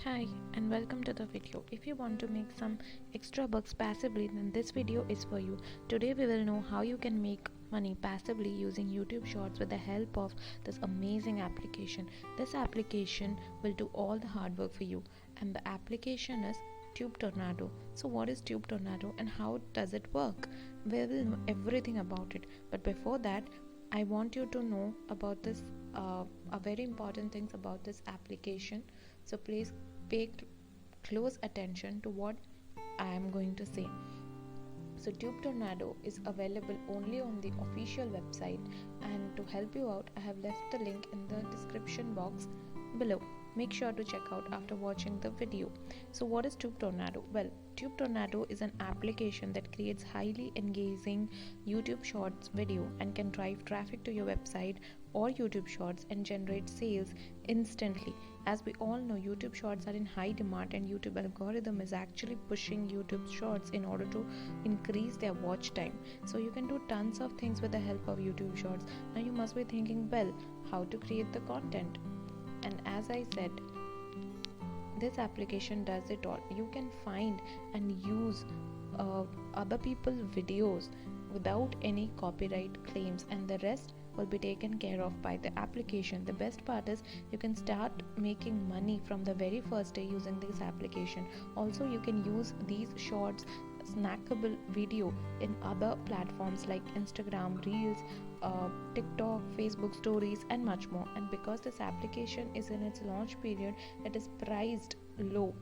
Hi and welcome to the video. If you want to make some extra bucks passively, then this video is for you. Today we will know how you can make money passively using YouTube Shorts with the help of this amazing application. This application will do all the hard work for you, and the application is Tubetornado. So what is Tubetornado and how does it work? We will know everything about it. But before that, I want you to know about this a very important things about this application. So please pay close attention to what I am going to say. So Tubetornado is available only on the official website, and to help you out I have left the link in the description box below. Make sure to check out after watching the video. So what is Tubetornado? Well, Tubetornado is an application that creates highly engaging YouTube Shorts video and can drive traffic to your website or YouTube Shorts and generate sales instantly. As we all know, YouTube Shorts are in high demand, and YouTube algorithm is actually pushing YouTube Shorts in order to increase their watch time. So you can do tons of things with the help of YouTube Shorts. Now you must be thinking, well, how to create the content? And as I said, this application does it all. You can find and use other people's videos without any copyright claims, and the rest will be taken care of by the application. The best part is you can start making money from the very first day using this application. Also, you can use these shorts snackable video in other platforms like Instagram Reels, TikTok, Facebook stories, and much more. And because this application is in its launch period, it is priced low,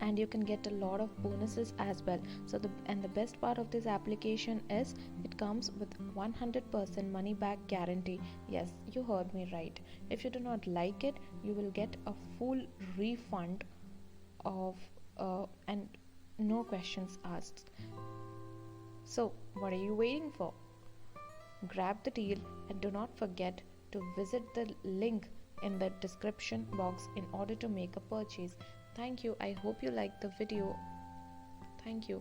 and you can get a lot of bonuses as well. So the best part of this application is it comes with 100% money back guarantee. Yes, you heard me right. If you do not like it, you will get a full refund of and no questions asked. So what are you waiting for? Grab the deal and do not forget to visit the link in the description box in order to make a purchase. Thank you. I hope you liked the video. Thank you.